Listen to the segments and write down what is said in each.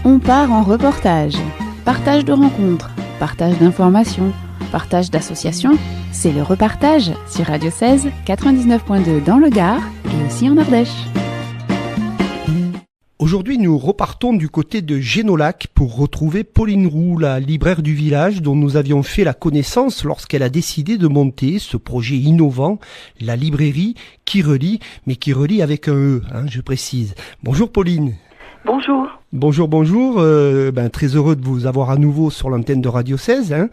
On part en reportage. Partage de rencontres, partage d'informations, partage d'associations. C'est le repartage sur Radio 16, 99.2 dans le Gard et aussi en Ardèche. Aujourd'hui, nous repartons du côté de Génolac pour retrouver Pauline Roux, la libraire du village dont nous avions fait la connaissance lorsqu'elle a décidé de monter ce projet innovant, la librairie qui relie, mais qui relie avec un E, je précise. Bonjour Pauline. Bonjour. Bonjour. Très heureux de vous avoir à nouveau sur l'antenne de Radio 16.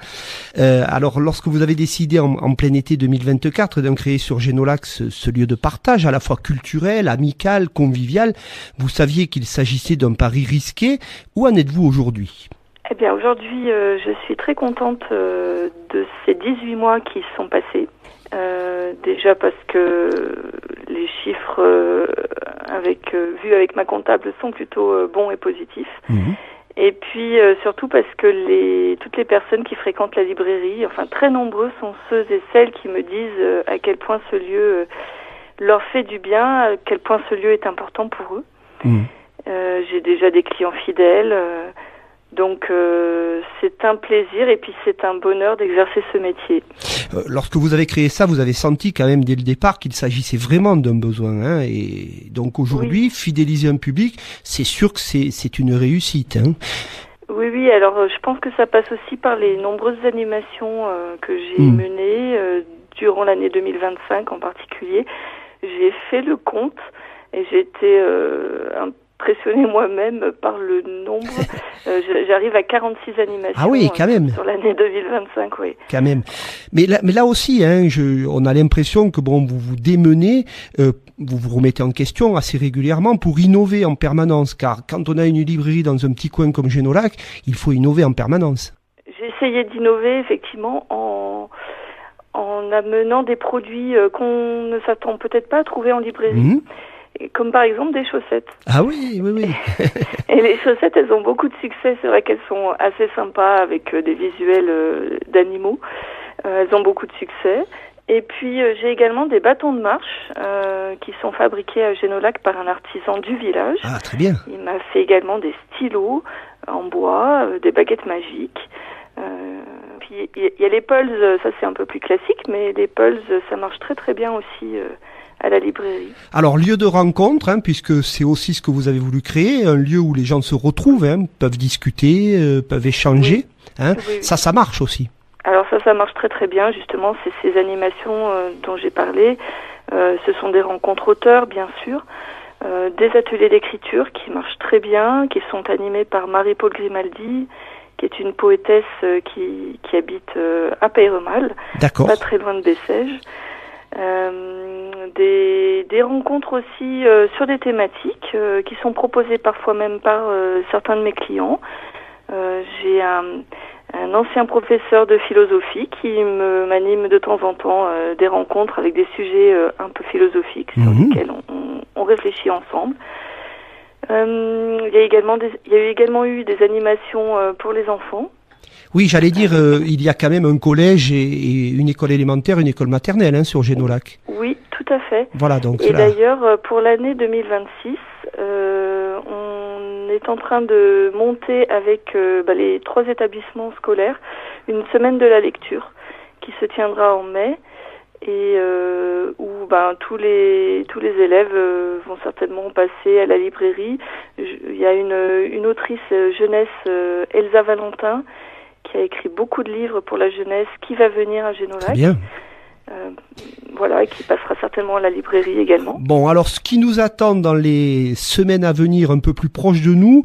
Alors, lorsque vous avez décidé en plein été 2024 d'en créer sur Génolac ce lieu de partage à la fois culturel, amical, convivial, vous saviez qu'il s'agissait d'un pari risqué. Où en êtes-vous aujourd'hui ? Eh bien, aujourd'hui, je suis très contente de ces 18 mois qui sont passés. Déjà parce que les chiffres vus avec ma comptable sont plutôt bons et positifs. Mmh. Et puis surtout parce que toutes les personnes qui fréquentent la librairie, enfin très nombreux sont ceux et celles qui me disent à quel point ce lieu leur fait du bien, à quel point ce lieu est important pour eux. Mmh. J'ai déjà des clients fidèles. Donc c'est un plaisir et puis c'est un bonheur d'exercer ce métier. Lorsque vous avez créé ça, vous avez senti quand même dès le départ qu'il s'agissait vraiment d'un besoin. Et donc aujourd'hui, oui. Fidéliser un public, c'est sûr que c'est une réussite. Oui, alors je pense que ça passe aussi par les nombreuses animations que j'ai menées durant l'année 2025 en particulier. J'ai fait le compte et j'ai été impressionnée moi-même par le nombre. J'arrive à 46 animations quand même. Sur l'année 2025, oui. Quand même. Mais là aussi, on a l'impression que vous vous démenez, vous vous remettez en question assez régulièrement pour innover en permanence. Car quand on a une librairie dans un petit coin comme Génolac, il faut innover en permanence. J'ai essayé d'innover effectivement en amenant des produits qu'on ne s'attend peut-être pas à trouver en librairie. Mmh. Comme par exemple des chaussettes. Ah oui. Et les chaussettes, elles ont beaucoup de succès. C'est vrai qu'elles sont assez sympas avec des visuels d'animaux. Elles ont beaucoup de succès. Et puis j'ai également des bâtons de marche qui sont fabriqués à Génolac par un artisan du village. Ah, très bien. Il m'a fait également des stylos en bois, des baguettes magiques. Puis il y a les pulses, ça c'est un peu plus classique, mais les pulses, ça marche très très bien aussi à la librairie. Alors, lieu de rencontre, puisque c'est aussi ce que vous avez voulu créer, un lieu où les gens se retrouvent, peuvent discuter, peuvent échanger. Oui. Ça marche aussi. Alors ça marche très très bien, justement, c'est ces animations dont j'ai parlé. Ce sont des rencontres auteurs, bien sûr, des ateliers d'écriture qui marchent très bien, qui sont animés par Marie-Paul Grimaldi, qui est une poétesse qui habite à Peyremal, pas très loin de Bessèges. Des rencontres aussi sur des thématiques qui sont proposées parfois même par certains de mes clients. J'ai un ancien professeur de philosophie qui m'anime de temps en temps des rencontres avec des sujets un peu philosophiques sur lesquels on réfléchit ensemble. Il y a également eu des animations pour les enfants. Oui, j'allais dire, il y a quand même un collège et une école élémentaire, une école maternelle sur Génolac. Oui, tout à fait. Voilà, donc et d'ailleurs, pour l'année 2026, on est en train de monter avec les 3 établissements scolaires une semaine de la lecture qui se tiendra en mai et où tous les élèves vont certainement passer à la librairie. Il y a une autrice jeunesse, Elsa Valentin, qui a écrit beaucoup de livres pour la jeunesse, qui va venir à Génolac. Très bien. Et qui passera certainement à la librairie également. Bon, alors ce qui nous attend dans les semaines à venir, un peu plus proches de nous,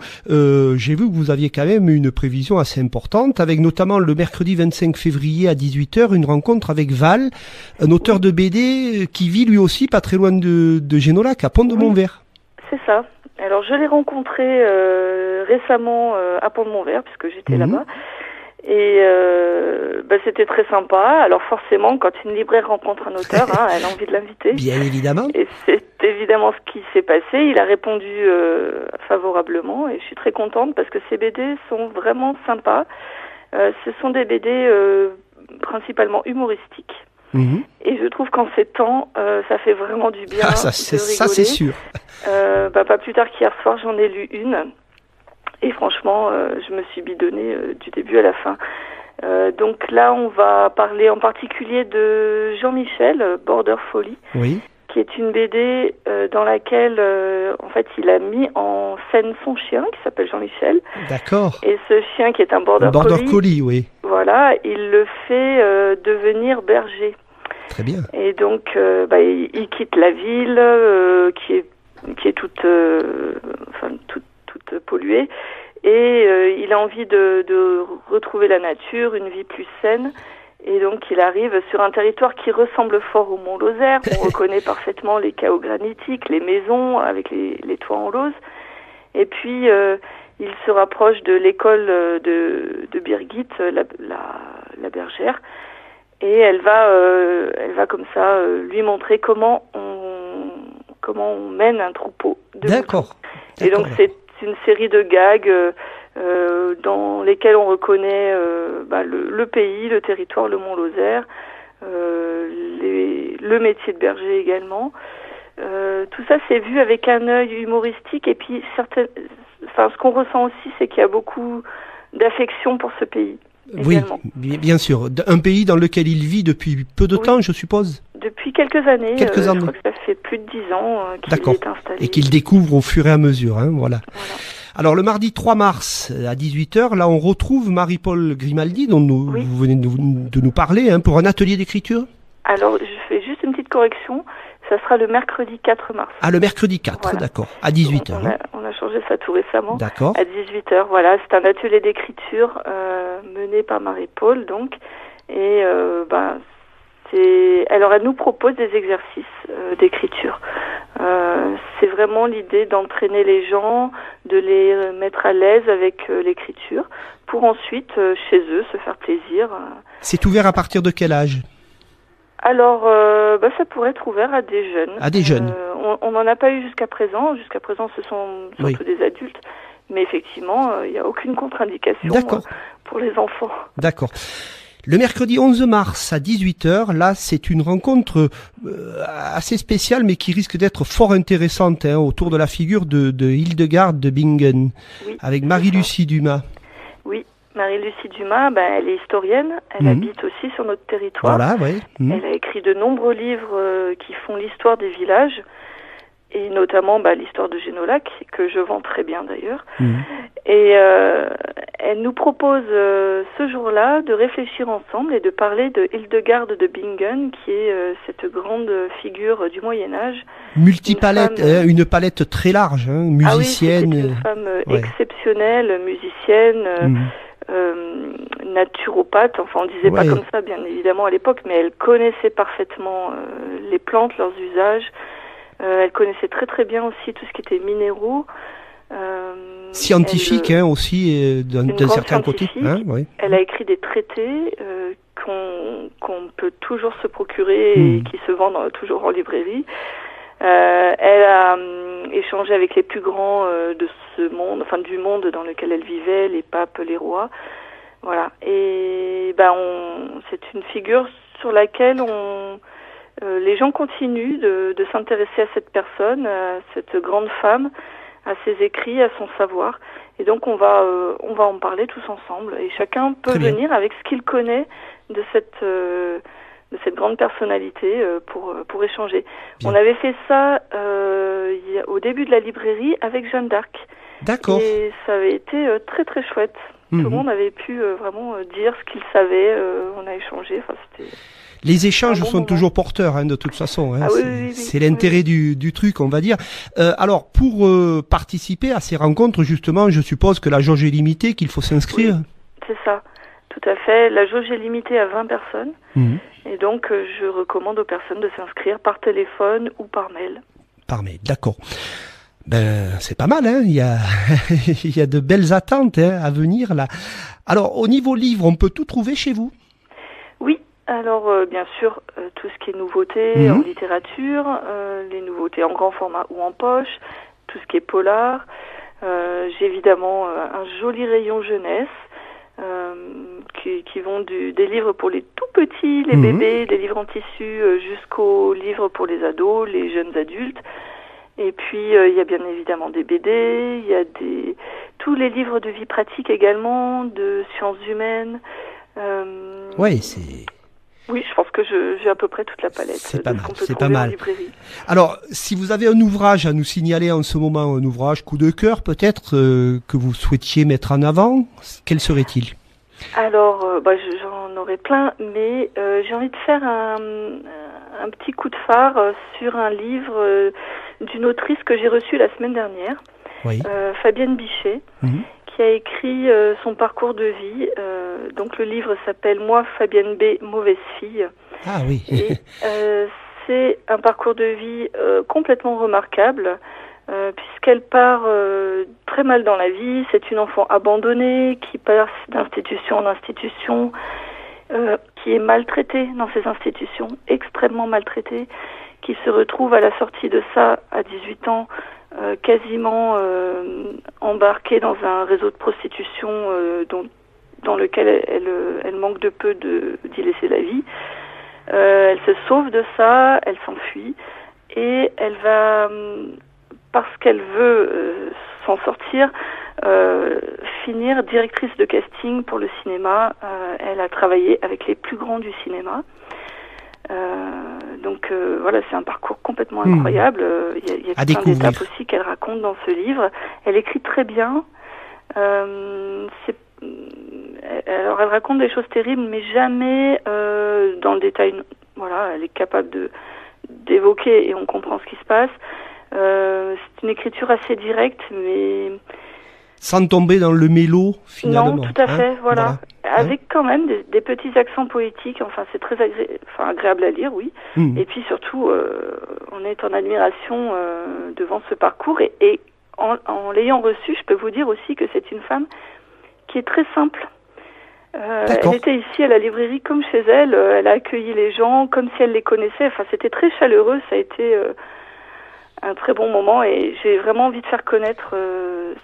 j'ai vu que vous aviez quand même une prévision assez importante, avec notamment le mercredi 25 février à 18h, une rencontre avec Val, un auteur de BD qui vit lui aussi pas très loin de Génolac, à Pont-de-Montvert. C'est ça. Alors je l'ai rencontré récemment à Pont-de-Montvert, puisque j'étais là-bas. Et c'était très sympa. Alors forcément, quand une libraire rencontre un auteur, elle a envie de l'inviter. Bien évidemment. Et c'est évidemment ce qui s'est passé. Il a répondu favorablement et je suis très contente parce que ces BD sont vraiment sympas. Ce sont des BD principalement humoristiques. Et je trouve qu'en ces temps, ça fait vraiment du bien ça c'est sûr. Pas plus tard qu'hier soir, j'en ai lu une. Et franchement, je me suis bidonnée du début à la fin. Donc là, on va parler en particulier de Jean-Michel, Border Folly, Oui. qui est une BD dans laquelle, en fait, il a mis en scène son chien, qui s'appelle Jean-Michel. D'accord. Et ce chien, qui est un Border Collie, oui. Voilà, il le fait devenir berger. Très bien. Et donc, il quitte la ville, qui est toute polluée, et il a envie de retrouver la nature, une vie plus saine. Et donc, il arrive sur un territoire qui ressemble fort au Mont Lozère. On reconnaît parfaitement les chaos granitiques, les maisons avec les toits en lauze. Et puis, il se rapproche de l'école de Birgit, la bergère. Et elle va comme ça lui montrer comment on mène un troupeau de D'accord. moutons. Et donc, c'est une série de gags dans lesquels on reconnaît le pays, le territoire, le Mont Lozère, le métier de berger également. Tout ça, c'est vu avec un œil humoristique, et puis ce qu'on ressent aussi, c'est qu'il y a beaucoup d'affection pour ce pays. Également. Oui, bien sûr. Un pays dans lequel il vit depuis peu de temps, je suppose. Depuis quelques années. Je crois que ça fait plus de 10 ans qu'il est installé. Et qu'il découvre au fur et à mesure. Voilà. Alors, le mardi 3 mars à 18h, là, on retrouve Marie-Paul Grimaldi, dont vous venez de nous parler, pour un atelier d'écriture. Alors, je fais juste une petite correction. Ça sera le mercredi 4 mars. Ah, le mercredi 4, d'accord. À 18h. On a changé ça tout récemment. D'accord. À 18h, voilà. C'est un atelier d'écriture mené par Marie-Paul, donc. Et alors, elle nous propose des exercices d'écriture. C'est vraiment l'idée d'entraîner les gens, de les mettre à l'aise avec l'écriture, pour ensuite, chez eux, se faire plaisir. C'est ouvert à partir de quel âge ? Alors, ça pourrait être ouvert à des jeunes. À des jeunes. On n'en a pas eu jusqu'à présent. Jusqu'à présent, ce sont surtout des adultes. Mais effectivement, il n'y a aucune contre-indication pour les enfants. D'accord. Le mercredi 11 mars à 18h, là, c'est une rencontre assez spéciale, mais qui risque d'être fort intéressante, autour de la figure de Hildegarde de Bingen, avec Marie-Lucie Dumas. Oui. Marie-Lucie Dumas, elle est historienne, elle habite aussi sur notre territoire. Voilà, oui. Elle a écrit de nombreux livres qui font l'histoire des villages, et notamment l'histoire de Génolac, que je vends très bien d'ailleurs. Et elle nous propose ce jour-là de réfléchir ensemble et de parler de Hildegarde de Bingen, qui est cette grande figure du Moyen-Âge. Multipalette, une palette très large, musicienne. Ah oui, une femme exceptionnelle, musicienne, naturopathe, enfin on disait pas comme ça bien évidemment à l'époque, mais elle connaissait parfaitement les plantes, leurs usages. Elle connaissait très très bien aussi tout ce qui était minéraux. Scientifique aussi d'un certain côté. Elle a écrit des traités qu'on peut toujours se procurer et qui se vendent toujours en librairie. Elle a échangé avec les plus grands de ce monde, enfin du monde dans lequel elle vivait, les papes, les rois. Voilà. Et c'est une figure sur laquelle les gens continuent de s'intéresser à cette personne, à cette grande femme, à ses écrits, à son savoir. Et donc on va en parler tous ensemble. Et chacun peut venir avec ce qu'il connaît de cette grande personnalité pour échanger. Bien. On avait fait ça au début de la librairie avec Jeanne d'Arc. D'accord. Et ça avait été très très chouette. Tout le monde avait pu vraiment dire ce qu'il savait. On a échangé. Enfin, c'était... Les échanges sont toujours porteurs, de toute façon. C'est l'intérêt du truc, on va dire. Alors, pour participer à ces rencontres, justement, je suppose que la jauge est limitée, qu'il faut s'inscrire. Oui, c'est ça, tout à fait. La jauge est limitée à 20 personnes. Et donc, je recommande aux personnes de s'inscrire par téléphone ou par mail. Par mail, d'accord. C'est pas mal, il y a de belles attentes à venir, là. Alors, au niveau livre, on peut tout trouver chez vous ? Oui. Alors, bien sûr, tout ce qui est nouveauté en littérature, les nouveautés en grand format ou en poche, tout ce qui est polar. J'ai évidemment un joli rayon jeunesse qui vont des livres pour les tout petits, les bébés, des livres en tissu, jusqu'aux livres pour les ados, les jeunes adultes. Et puis, il y a bien évidemment des BD, il y a tous les livres de vie pratique également, de sciences humaines. Oui, c'est... Oui, je pense que j'ai à peu près toute la palette. C'est pas mal, c'est pas mal. Alors, si vous avez un ouvrage à nous signaler en ce moment, un ouvrage coup de cœur peut-être, que vous souhaitiez mettre en avant, quel serait-il ? Alors, j'en aurais plein, mais j'ai envie de faire un petit coup de phare sur un livre d'une autrice que j'ai reçue la semaine dernière, oui. Fabienne Bichet, qui a écrit son parcours de vie. Donc le livre s'appelle « Moi, Fabienne B, mauvaise fille ». Ah oui. Et c'est un parcours de vie complètement remarquable, puisqu'elle part très mal dans la vie. C'est une enfant abandonnée qui passe d'institution en institution, qui est maltraitée dans ces institutions, extrêmement maltraitée, qui se retrouve à la sortie de ça, à 18 ans, quasiment embarquée dans un réseau de prostitution dans lequel elle manque de peu d'y laisser la vie. Elle se sauve de ça, elle s'enfuit, et elle va, parce qu'elle veut s'en sortir, finir directrice de casting pour le cinéma. Elle a travaillé avec les plus grands du cinéma. Donc voilà, c'est un parcours complètement incroyable. Il y a plein d'étapes aussi qu'elle raconte dans ce livre. Elle écrit très bien. Alors elle raconte des choses terribles, mais jamais dans le détail. Voilà, elle est capable d'évoquer et on comprend ce qui se passe. C'est une écriture assez directe, mais sans tomber dans le mélo, finalement. Non, tout à fait, voilà. Avec quand même des petits accents poétiques. Enfin, c'est très agréable à lire, oui. Et puis surtout, on est en admiration devant ce parcours. Et en l'ayant reçu, je peux vous dire aussi que c'est une femme qui est très simple. Elle était ici à la librairie comme chez elle. Elle a accueilli les gens comme si elle les connaissait. Enfin, c'était très chaleureux. Ça a été un très bon moment et j'ai vraiment envie de faire connaître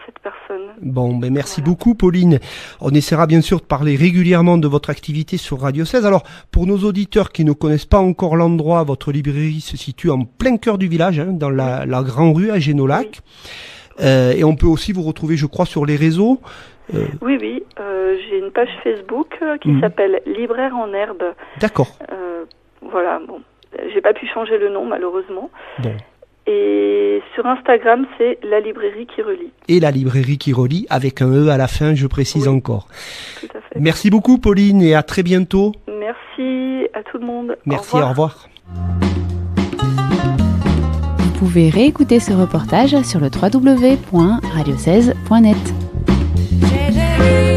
cette personne. Bon, ben merci beaucoup Pauline. On essaiera bien sûr de parler régulièrement de votre activité sur Radio 16. Alors, pour nos auditeurs qui ne connaissent pas encore l'endroit, votre librairie se situe en plein cœur du village, dans la Grande Rue à Génolac. Oui. Et on peut aussi vous retrouver, je crois, sur les réseaux. Oui, j'ai une page Facebook qui s'appelle Libraire en herbe. D'accord. Voilà, bon, j'ai pas pu changer le nom malheureusement. Bon. Et sur Instagram, c'est La Librairie qui relie. Et La Librairie qui relie, avec un E à la fin, je précise encore. Tout à fait. Merci beaucoup Pauline et à très bientôt. Merci à tout le monde. Merci, au revoir. Vous pouvez réécouter ce reportage sur le www.radio16.net.